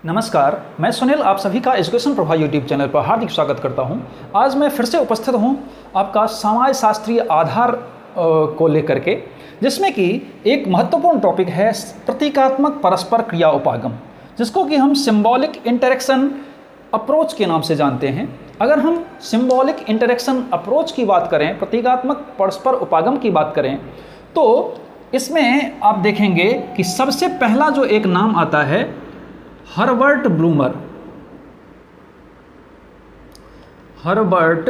नमस्कार, मैं सुनील आप सभी का एजुकेशन प्रभा यूट्यूब चैनल पर हार्दिक स्वागत करता हूं। आज मैं फिर से उपस्थित हूं आपका समाज शास्त्रीय आधार को लेकर के, जिसमें कि एक महत्वपूर्ण टॉपिक है प्रतीकात्मक परस्पर क्रिया उपागम, जिसको कि हम सिंबॉलिक इंटरेक्शन अप्रोच के नाम से जानते हैं। अगर हम सिंबॉलिक इंटरेक्शन अप्रोच की बात करें, प्रतीकात्मक परस्पर उपागम की बात करें, तो इसमें आप देखेंगे कि सबसे पहला जो एक नाम आता है हर्बर्ट ब्लूमर। हर्बर्ट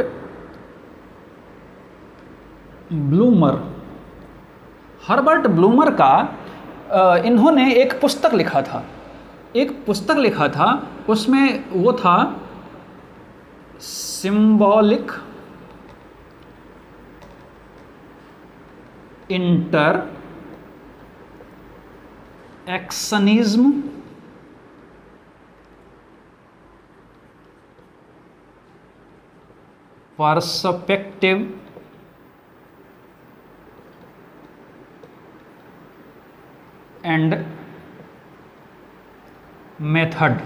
ब्लूमर का इन्होंने एक पुस्तक लिखा था। उसमें वो था सिंबॉलिक इंटरएक्शनिज्म पर्सपेक्टिव एंड मेथड।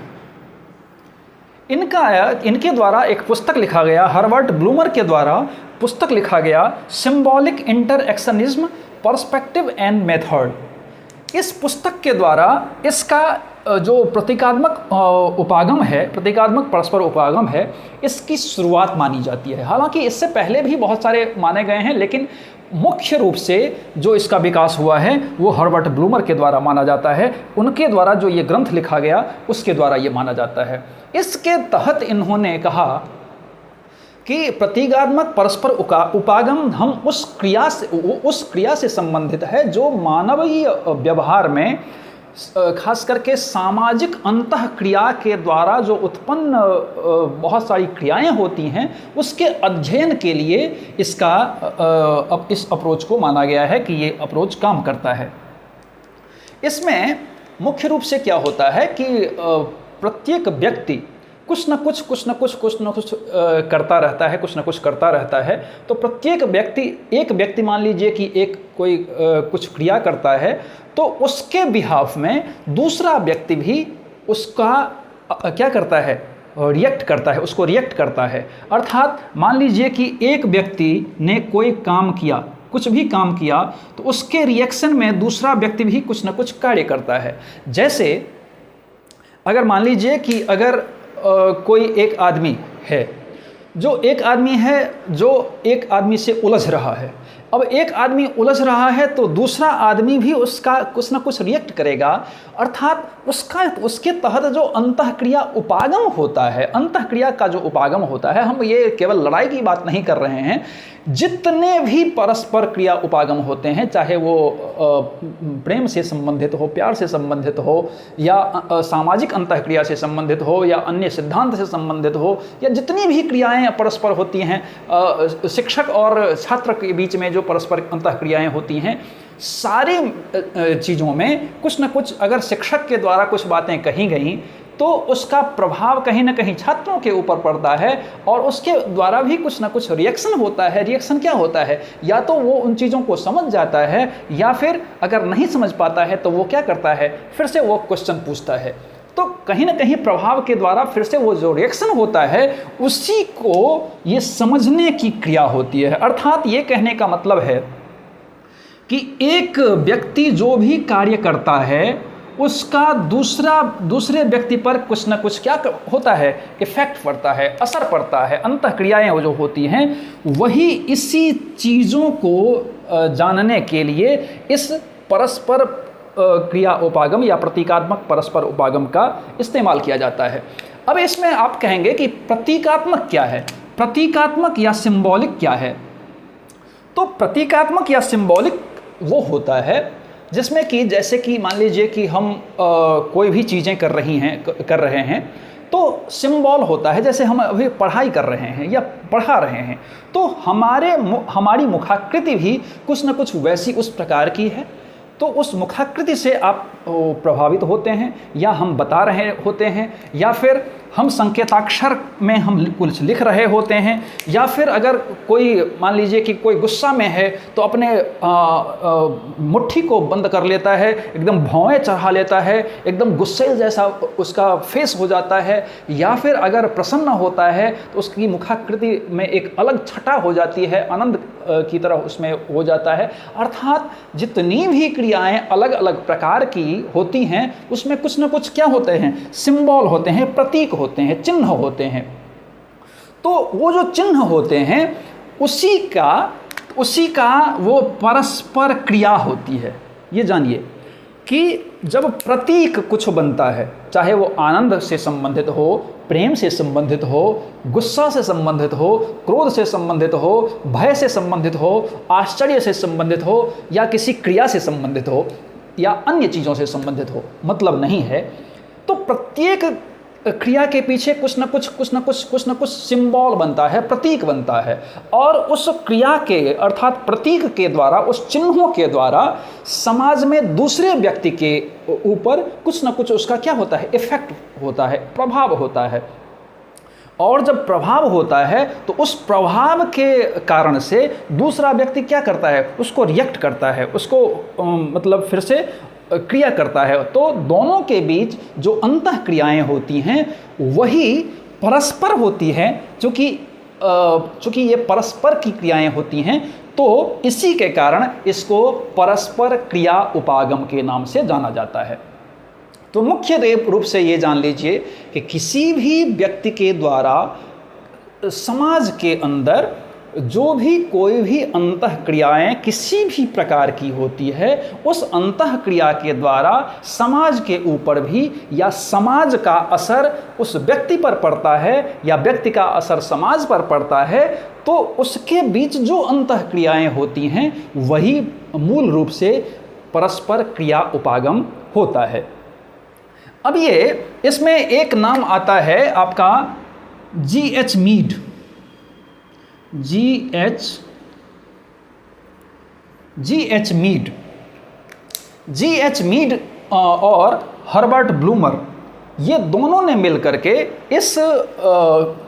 इनके द्वारा एक पुस्तक लिखा गया, हर्बर्ट ब्लूमर के द्वारा पुस्तक लिखा गया सिंबॉलिक इंटरएक्शनिज्म पर्सपेक्टिव एंड मेथड। इस पुस्तक के द्वारा इसका जो प्रतीकात्मक उपागम है, प्रतीकात्मक परस्पर उपागम है, इसकी शुरुआत मानी जाती है। हालांकि इससे पहले भी बहुत सारे माने गए हैं, लेकिन मुख्य रूप से जो इसका विकास हुआ है वो हर्बर्ट ब्लूमर के द्वारा माना जाता है। उनके द्वारा जो ये ग्रंथ लिखा गया उसके द्वारा ये माना जाता है। इसके तहत इन्होंने कहा कि प्रतीकात्मक परस्पर उपागम हम उस क्रिया से संबंधित है जो मानवीय व्यवहार में खास करके सामाजिक अंतः क्रिया के द्वारा जो उत्पन्न बहुत सारी क्रियाएं होती हैं, उसके अध्ययन के लिए इसका इस अप्रोच को माना गया है कि ये अप्रोच काम करता है। इसमें मुख्य रूप से क्या होता है कि प्रत्येक व्यक्ति कुछ न कुछ करता रहता है। तो प्रत्येक व्यक्ति, एक व्यक्ति मान लीजिए कि कोई कुछ क्रिया करता है, तो उसके बिहाफ में दूसरा व्यक्ति भी उसका क्या करता है, रिएक्ट करता है। अर्थात मान लीजिए कि एक व्यक्ति ने कोई काम किया, कुछ भी काम किया, तो उसके रिएक्शन में दूसरा व्यक्ति भी कुछ न कुछ कार्य करता है। जैसे अगर मान लीजिए कि अगर कोई एक आदमी है जो एक आदमी से उलझ रहा है। अब एक आदमी उलझ रहा है तो दूसरा आदमी भी उसका कुछ ना कुछ रिएक्ट करेगा। अर्थात उसके तहत जो अंतःक्रिया उपागम होता है, अंतःक्रिया का जो उपागम होता है, हम ये केवल लड़ाई की बात नहीं कर रहे हैं। जितने भी परस्पर क्रिया उपागम होते हैं, चाहे वो प्रेम से संबंधित हो, प्यार से संबंधित हो, या सामाजिक अंतःक्रिया से संबंधित हो, या अन्य सिद्धांत से संबंधित हो, या जितनी भी क्रियाएं परस्पर होती हैं, शिक्षक और छात्र के बीच में जो परस्पर अंतःक्रियाएं होती हैं, सारी चीज़ों में कुछ न कुछ अगर शिक्षक के द्वारा कुछ बातें कही गई तो उसका प्रभाव कहीं ना कहीं छात्रों के ऊपर पड़ता है, और उसके द्वारा भी कुछ ना कुछ रिएक्शन होता है। रिएक्शन क्या होता है, या तो वो उन चीज़ों को समझ जाता है, या फिर अगर नहीं समझ पाता है तो वो क्या करता है, फिर से वो क्वेश्चन पूछता है। तो कहीं ना कहीं प्रभाव के द्वारा फिर से वो जो रिएक्शन होता है उसी को ये समझने की क्रिया होती है। अर्थात ये कहने का मतलब है कि एक व्यक्ति जो भी कार्य करता है उसका दूसरे व्यक्ति पर कुछ ना कुछ क्या होता है, इफेक्ट पड़ता है, असर पड़ता है। अंतःक्रियाएं जो होती हैं वही इसी चीज़ों को जानने के लिए इस परस्पर क्रिया उपागम या प्रतीकात्मक परस्पर उपागम का इस्तेमाल किया जाता है। अब इसमें आप कहेंगे कि प्रतीकात्मक क्या है, प्रतीकात्मक या सिंबॉलिक क्या है। तो प्रतीकात्मक या सिंबॉलिक वो होता है जिसमें कि जैसे कि मान लीजिए कि हम कोई भी चीज़ें कर रहे हैं तो सिंबल होता है। जैसे हम अभी पढ़ाई कर रहे हैं या पढ़ा रहे हैं, तो हमारी मुखाकृति भी कुछ न कुछ वैसी उस प्रकार की है। तो उस मुखाकृति से आप प्रभावित होते हैं, या हम बता रहे होते हैं, या फिर हम संकेताक्षर में हम कुछ लिख रहे होते हैं, या फिर अगर कोई मान लीजिए कि कोई गुस्सा में है तो अपने मुट्ठी को बंद कर लेता है, एकदम भौएं चढ़ा लेता है, एकदम गुस्से जैसा उसका फेस हो जाता है, या फिर अगर प्रसन्न होता है तो उसकी मुखाकृति में एक अलग छटा हो जाती है, आनंद की तरह उसमें हो जाता है। अर्थात जितनी भी क्रियाएं अलग अलग प्रकार की होती हैं उसमें कुछ ना कुछ क्या होते हैं, सिंबल होते हैं, प्रतीक होते हैं, चिन्ह होते हैं। तो वो जो चिन्ह होते हैं उसी का वो परस्पर क्रिया होती है। ये जानिए कि जब प्रतीक कुछ बनता है, चाहे वो आनंद से संबंधित हो, प्रेम से संबंधित हो, गुस्सा से संबंधित हो, क्रोध से संबंधित हो, भय से संबंधित हो, आश्चर्य से संबंधित हो, या किसी क्रिया से संबंधित हो, या अन्य चीज़ों से संबंधित हो, मतलब नहीं है। तो प्रत्येक क्रिया के पीछे कुछ न कुछ सिंबल बनता है, प्रतीक बनता है, और उस क्रिया के अर्थात प्रतीक के द्वारा, उस चिन्हों के द्वारा समाज में दूसरे व्यक्ति के ऊपर कुछ न कुछ उसका क्या होता है, इफेक्ट होता है, प्रभाव होता है। और जब प्रभाव होता है तो उस प्रभाव के कारण से दूसरा व्यक्ति क्या करता है, उसको रिएक्ट करता है, उसको मतलब फिर से क्रिया करता है। तो दोनों के बीच जो अंतः क्रियाएं होती हैं वही परस्पर होती हैं। चूँकि ये परस्पर की क्रियाएं होती हैं तो इसी के कारण इसको परस्पर क्रिया उपागम के नाम से जाना जाता है। तो मुख्य रूप से ये जान लीजिए कि किसी भी व्यक्ति के द्वारा समाज के अंदर जो भी कोई भी अंतः क्रियाएं किसी भी प्रकार की होती है, उस अंतः क्रिया के द्वारा समाज के ऊपर भी या समाज का असर उस व्यक्ति पर पड़ता है या व्यक्ति का असर समाज पर पड़ता है, तो उसके बीच जो अंतः क्रियाएं होती हैं वही मूल रूप से परस्पर क्रिया उपागम होता है। अब ये इसमें एक नाम आता है आपका G.H. Mead, G.H. मीड और हर्बर्ट ब्लूमर, ये दोनों ने मिलकर के इस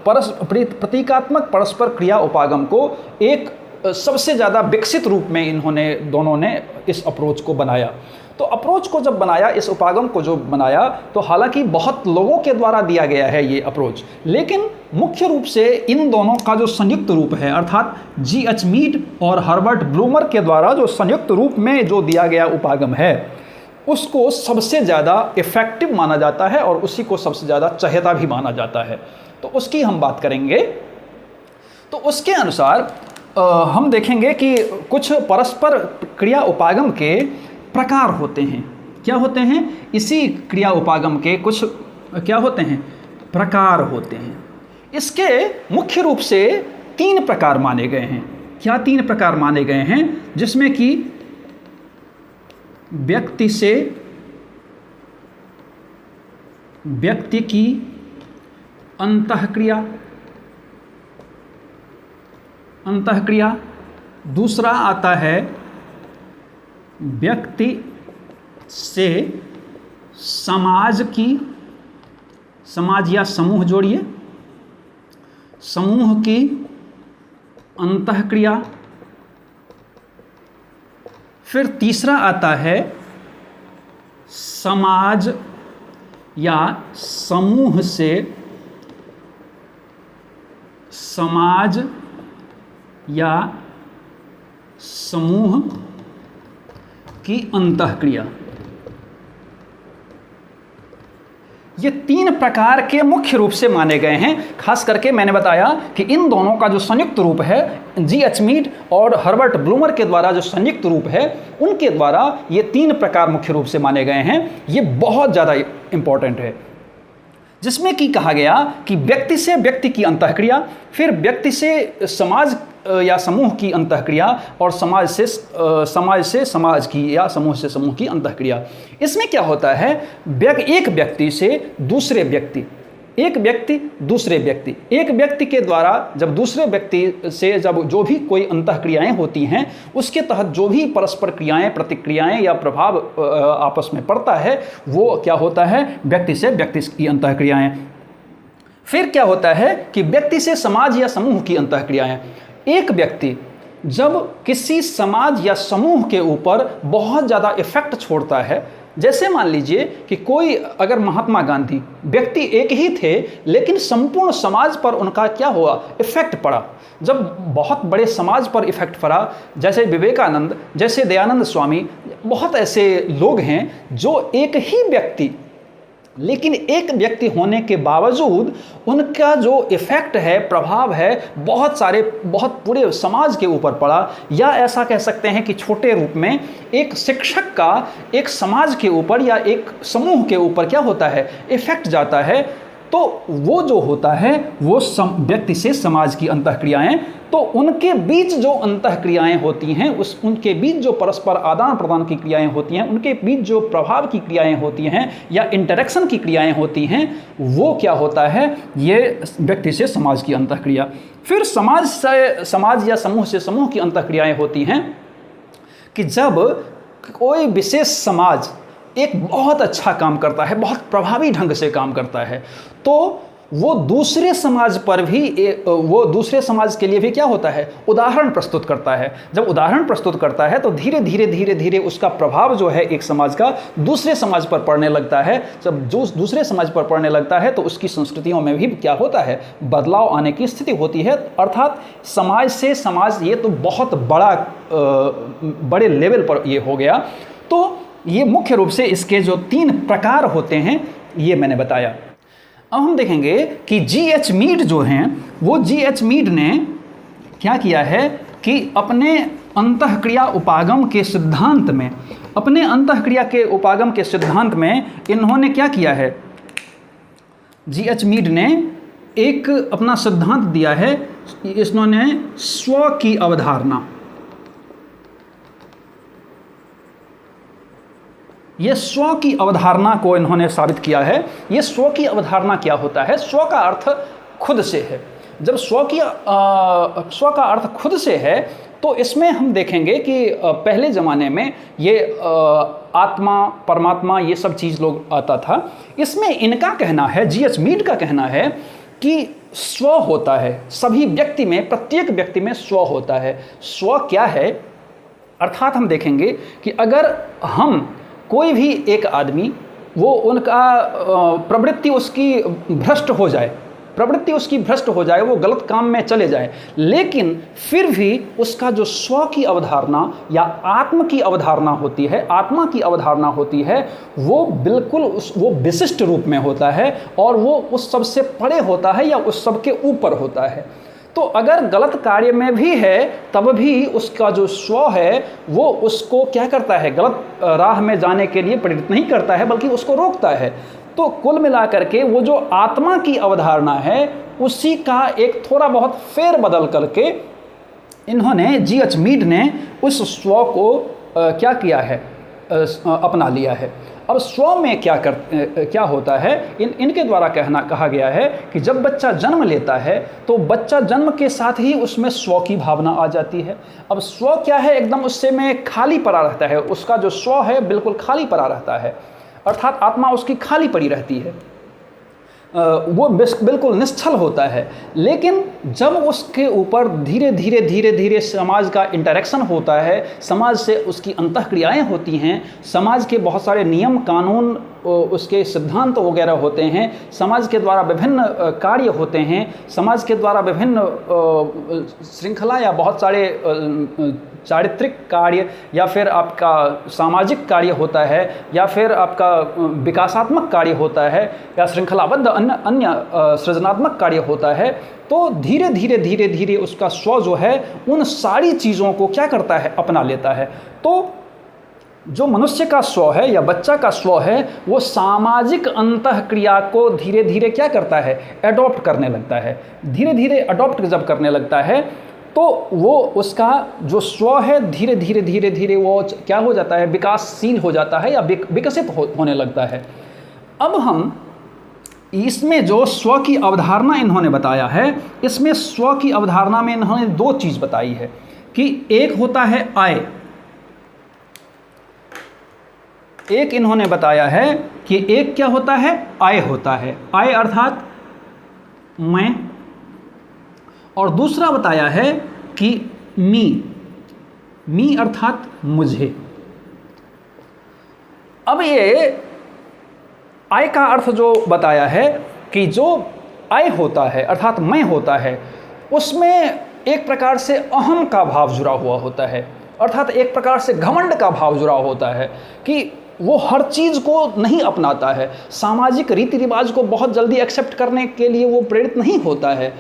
प्रतीकात्मक परस्पर क्रिया उपागम को एक सबसे ज़्यादा विकसित रूप में दोनों ने इस अप्रोच को बनाया। तो अप्रोच को जब बनाया, इस उपागम को जो बनाया, तो हालांकि बहुत लोगों के द्वारा दिया गया है ये अप्रोच, लेकिन मुख्य रूप से इन दोनों का जो संयुक्त रूप है, अर्थात G.H. मीड और हर्बर्ट ब्लूमर के द्वारा जो संयुक्त रूप में जो दिया गया उपागम है, उसको सबसे ज़्यादा इफ़ेक्टिव माना जाता है और उसी को सबसे ज़्यादा चहेता भी माना जाता है। तो उसकी हम बात करेंगे। तो उसके अनुसार हम देखेंगे कि कुछ परस्पर क्रिया उपागम के प्रकार होते हैं। क्या होते हैं? इसी क्रिया उपागम के कुछ क्या होते हैं? प्रकार होते हैं। इसके मुख्य रूप से 3 प्रकार माने गए हैं। क्या 3 प्रकार माने गए हैं? जिसमें कि व्यक्ति से व्यक्ति की अंतःक्रिया, दूसरा आता है व्यक्ति से समाज की, समाज या समूह जोड़िए, समूह की अंतःक्रिया। फिर तीसरा आता है समाज या समूह से, समाज या समूह की अंतःक्रिया। ये 3 प्रकार के मुख्य रूप से माने गए हैं। खास करके मैंने बताया कि इन दोनों का जो संयुक्त रूप है, G.H. मीड और हर्बर्ट ब्लूमर के द्वारा जो संयुक्त रूप है, उनके द्वारा ये 3 प्रकार मुख्य रूप से माने गए हैं। ये बहुत ज़्यादा इंपॉर्टेंट है, जिसमें कि कहा गया कि व्यक्ति से व्यक्ति की अंतःक्रिया, फिर व्यक्ति से समाज या समूह की अंतःक्रिया, और समाज से समाज की या समूह से समूह की अंतःक्रिया। इसमें क्या होता है? एक व्यक्ति से दूसरे व्यक्ति, एक व्यक्ति दूसरे व्यक्ति, एक व्यक्ति के द्वारा जब दूसरे व्यक्ति से जब जो भी कोई अंतःक्रियाएं होती हैं, उसके तहत जो भी परस्पर क्रियाएं, प्रतिक्रियाएं या प्रभाव आपस में पड़ता है, वो क्या होता है? व्यक्ति से व्यक्ति की अंतःक्रियाएं। फिर क्या होता है कि व्यक्ति से समाज या समूह की अंतःक्रियाएं। एक व्यक्ति जब किसी समाज या समूह के ऊपर बहुत ज़्यादा इफेक्ट छोड़ता है, जैसे मान लीजिए कि कोई अगर महात्मा गांधी व्यक्ति एक ही थे लेकिन संपूर्ण समाज पर उनका क्या हुआ, इफेक्ट पड़ा। जब बहुत बड़े समाज पर इफेक्ट पड़ा, जैसे विवेकानंद, जैसे दयानंद स्वामी, बहुत ऐसे लोग हैं जो एक ही व्यक्ति, लेकिन एक व्यक्ति होने के बावजूद उनका जो इफेक्ट है, प्रभाव है, बहुत पूरे समाज के ऊपर पड़ा। या ऐसा कह सकते हैं कि छोटे रूप में एक शिक्षक का एक समाज के ऊपर या एक समूह के ऊपर क्या होता है, इफेक्ट जाता है, तो वो जो होता है वो व्यक्ति से समाज की अंतःक्रियाएं। तो उनके बीच जो अंतःक्रियाएं होती हैं, उनके बीच जो परस्पर आदान प्रदान की क्रियाएं होती हैं, उनके बीच जो प्रभाव की क्रियाएं होती हैं या इंटरेक्शन की क्रियाएं होती हैं, वो क्या होता है, ये व्यक्ति से समाज की अंतःक्रिया। फिर समाज या समूह से समूह की अंतःक्रियाएं होती हैं कि जब कोई विशेष समाज एक बहुत अच्छा काम करता है, बहुत प्रभावी ढंग से काम करता है, तो वो दूसरे समाज पर भी वो दूसरे समाज के लिए भी क्या होता है, उदाहरण प्रस्तुत करता है। जब उदाहरण प्रस्तुत करता है तो धीरे धीरे उसका प्रभाव जो है एक समाज का दूसरे समाज पर पड़ने लगता है। जब जो दूसरे समाज पर पड़ने लगता है तो उसकी संस्कृतियों में भी क्या होता है, बदलाव आने की स्थिति होती है। अर्थात समाज से समाज, ये तो बहुत बड़े लेवल पर ये हो गया। तो ये मुख्य रूप से इसके जो 3 प्रकार होते हैं ये मैंने बताया। अब हम देखेंगे कि G.H. मीड जो हैं, वो G.H. मीड ने क्या किया है कि अपने अंतःक्रिया उपागम के सिद्धांत में, इन्होंने क्या किया है, G.H. मीड ने एक अपना सिद्धांत दिया है, इन्होंने स्व की अवधारणा, ये स्व की अवधारणा को इन्होंने साबित किया है। ये स्व की अवधारणा क्या होता है, स्व का अर्थ खुद से है। जब स्व का अर्थ खुद से है तो इसमें हम देखेंगे कि पहले ज़माने में ये आत्मा, परमात्मा, ये सब चीज़ लोग आता था। इसमें इनका कहना है, G.H. मीड का कहना है कि स्व होता है, सभी व्यक्ति में, प्रत्येक व्यक्ति में स्व होता है। स्व क्या है, अर्थात हम देखेंगे कि अगर हम कोई भी एक आदमी, वो उनका प्रवृत्ति उसकी भ्रष्ट हो जाए, वो गलत काम में चले जाए, लेकिन फिर भी उसका जो स्व की अवधारणा या आत्मा की अवधारणा होती है, वो बिल्कुल वो विशिष्ट रूप में होता है और वो उस सबसे परे होता है या उस सब के ऊपर होता है। तो अगर गलत कार्य में भी है तब भी उसका जो स्व है वो उसको क्या करता है, गलत राह में जाने के लिए प्रेरित नहीं करता है, बल्कि उसको रोकता है। तो कुल मिलाकर के वो जो आत्मा की अवधारणा है उसी का एक थोड़ा बहुत फेर बदल करके इन्होंने, G.H. मीड ने उस स्व को क्या किया है, अपना लिया है। अब स्व में क्या होता है, इनके द्वारा कहा गया है कि जब बच्चा जन्म लेता है तो बच्चा जन्म के साथ ही उसमें स्व की भावना आ जाती है। अब स्व क्या है, एकदम उससे में खाली पड़ा रहता है, उसका जो स्व है बिल्कुल खाली पड़ा रहता है, अर्थात आत्मा उसकी खाली पड़ी रहती है, वो बिल्कुल निश्चल होता है। लेकिन जब उसके ऊपर धीरे धीरे समाज का इंटरेक्शन होता है, समाज से उसकी अंतःक्रियाएं होती हैं, समाज के बहुत सारे नियम कानून, उसके सिद्धांत वगैरह होते हैं, समाज के द्वारा विभिन्न कार्य होते हैं, समाज के द्वारा विभिन्न श्रृंखला या बहुत सारे चारित्रिक कार्य या फिर आपका सामाजिक कार्य होता है या फिर आपका विकासात्मक कार्य होता है या श्रृंखलाबद्ध अन्य सृजनात्मक कार्य होता है। तो धीरे धीरे उसका स्व जो है उन सारी चीज़ों को क्या करता है, अपना लेता है। तो जो मनुष्य का स्व है या बच्चा का स्व है वो सामाजिक अंतःक्रिया को धीरे धीरे क्या करता है, एडॉप्ट करने लगता है। धीरे धीरे अडॉप्ट जब करने लगता है तो वो उसका जो स्व है धीरे धीरे वो क्या हो जाता है, विकासशील हो जाता है या विकसित होने लगता है। अब हम इसमें जो स्व की अवधारणा इन्होंने बताया है, इसमें स्व की अवधारणा में इन्होंने 2 चीज़ बताई है कि एक होता है आय, एक इन्होंने बताया है कि एक क्या होता है, आय होता है। आय अर्थात मैं, और दूसरा बताया है कि मी अर्थात मुझे। अब ये आई का अर्थ जो बताया है कि जो आई होता है अर्थात मैं होता है, उसमें एक प्रकार से अहम का भाव जुड़ा हुआ होता है, अर्थात एक प्रकार से घमंड का भाव जुड़ा होता है कि वो हर चीज़ को नहीं अपनाता है, सामाजिक रीति रिवाज को बहुत जल्दी एक्सेप्ट करने के लिए वो प्रेरित नहीं होता है।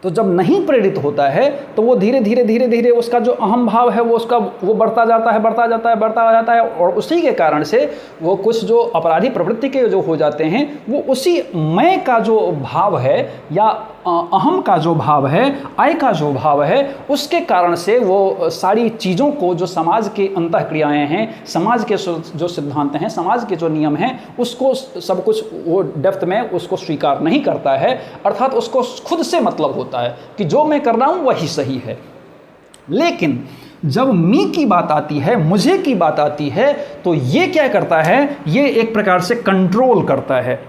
तो जब नहीं प्रेरित होता है तो वो धीरे धीरे उसका जो अहम भाव है वो बढ़ता जाता है, और उसी के कारण से वो कुछ जो अपराधी प्रवृत्ति के जो हो जाते हैं वो उसी मैं का जो भाव है या अहम का जो भाव है, आई का जो भाव है, उसके कारण से वो सारी चीज़ों को जो समाज के अंतःक्रियाएं हैं, समाज के जो सिद्धांत हैं, समाज के जो नियम हैं, उसको सब कुछ वो डेप्थ में उसको स्वीकार नहीं करता है। अर्थात उसको खुद से मतलब होता है कि जो मैं कर रहा हूँ वही सही है। लेकिन जब मी की बात आती है, मुझे की बात आती है, तो ये क्या करता है, ये एक प्रकार से कंट्रोल करता है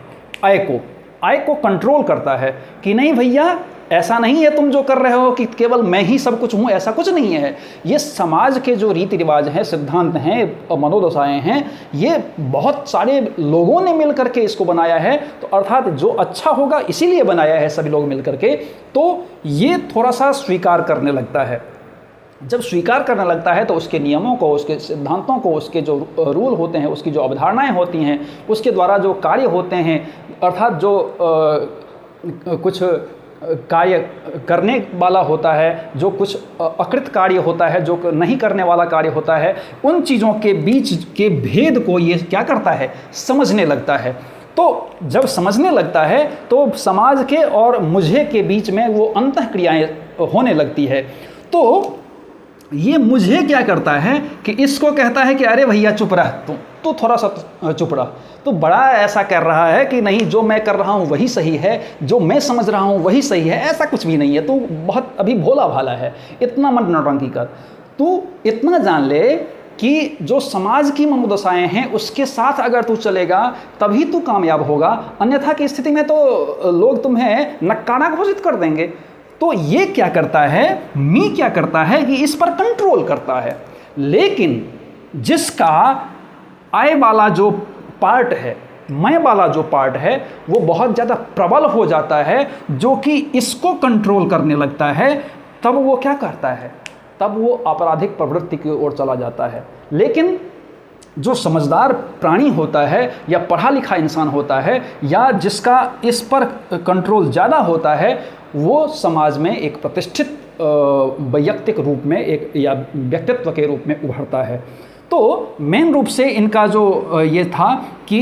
आई को कंट्रोल करता है कि नहीं भैया, ऐसा नहीं है तुम जो कर रहे हो कि केवल मैं ही सब कुछ हूँ, ऐसा कुछ नहीं है। ये समाज के जो रीति रिवाज हैं, सिद्धांत हैं, मनोदशाएं हैं, ये बहुत सारे लोगों ने मिल करके इसको बनाया है। तो अर्थात जो अच्छा होगा इसीलिए बनाया है सभी लोग मिल करके। तो ये थोड़ा सा स्वीकार करने लगता है। जब स्वीकार करने लगता है तो उसके नियमों को, उसके सिद्धांतों को, उसके जो रूल होते हैं, उसकी जो अवधारणाएं होती हैं, उसके द्वारा जो कार्य होते हैं, अर्थात जो कुछ कार्य करने वाला होता है, जो कुछ अकृत कार्य होता है, जो नहीं करने वाला कार्य होता है, उन चीज़ों के बीच के भेद को ये क्या करता है, समझने लगता है। तो जब समझने लगता है तो समाज के और मुझे के बीच में वो अंतःक्रियाएं होने लगती है। तो ये मुझे क्या करता है कि इसको कहता है कि अरे भैया चुप रह, तू थोड़ा सा चुप रह, तो बड़ा ऐसा कर रहा है कि नहीं, जो मैं कर रहा हूँ वही सही है, जो मैं समझ रहा हूँ वही सही है। ऐसा कुछ भी नहीं है, तू बहुत अभी भोला भाला है, इतना मत नौटंकी कर। तू इतना जान ले कि जो समाज की मनोदशाएं हैं उसके साथ अगर तू चलेगा तभी तू कामयाब होगा, अन्यथा की स्थिति में तो लोग तुम्हें नक्कारा घोषित कर देंगे। तो ये क्या करता है, मी क्या करता है कि इस पर कंट्रोल करता है। लेकिन जिसका आई वाला जो पार्ट है, मैं वाला जो पार्ट है, वो बहुत ज़्यादा प्रबल हो जाता है, जो कि इसको कंट्रोल करने लगता है, तब वो क्या करता है, तब वो आपराधिक प्रवृत्ति की ओर चला जाता है। लेकिन जो समझदार प्राणी होता है या पढ़ा लिखा इंसान होता है या जिसका इस पर कंट्रोल ज़्यादा होता है, वो समाज में एक प्रतिष्ठित वैयक्तिक रूप में एक या व्यक्तित्व के रूप में उभरता है। तो मेन रूप से इनका जो ये था कि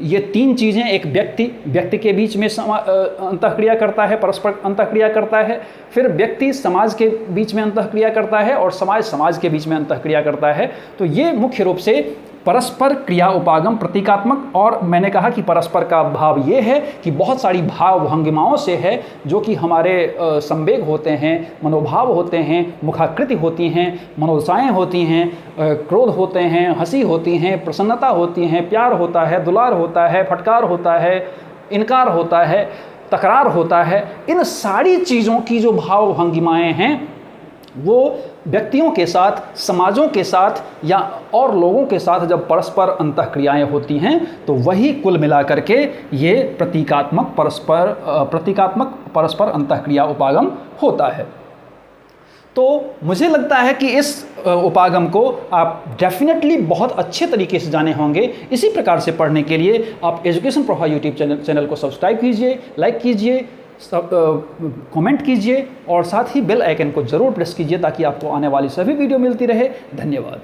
ये तीन चीज़ें, एक व्यक्ति के बीच में अंतःक्रिया करता है, परस्पर अंतःक्रिया करता है, फिर व्यक्ति समाज के बीच में अंतःक्रिया करता है और समाज के बीच में अंतःक्रिया करता है। तो ये मुख्य रूप से परस्पर क्रिया उपागम प्रतीकात्मक, और मैंने कहा कि परस्पर का भाव ये है कि बहुत सारी भाव भंगिमाओं से है, जो कि हमारे संवेग होते हैं, मनोभाव होते हैं, मुखाकृति होती हैं, मनोदशाएं होती हैं, क्रोध होते हैं, हंसी होती हैं, प्रसन्नता होती हैं, प्यार होता है, दुलार होता है, फटकार होता है, इनकार होता है, तकरार होता है। इन सारी चीज़ों की जो भाव भंगिमाएँ हैं वो व्यक्तियों के साथ, समाजों के साथ या और लोगों के साथ जब परस्पर अंतःक्रियाएं होती हैं तो वही कुल मिलाकर के ये प्रतीकात्मक परस्पर अंतःक्रिया उपागम होता है। तो मुझे लगता है कि इस उपागम को आप डेफिनेटली बहुत अच्छे तरीके से जाने होंगे। इसी प्रकार से पढ़ने के लिए आप एजुकेशन प्रोफाइल यूट्यूब चैनल को सब्सक्राइब कीजिए, लाइक कीजिए, कमेंट कीजिए और साथ ही बेल आइकन को जरूर प्रेस कीजिए ताकि आपको आने वाली सभी वीडियो मिलती रहे। धन्यवाद।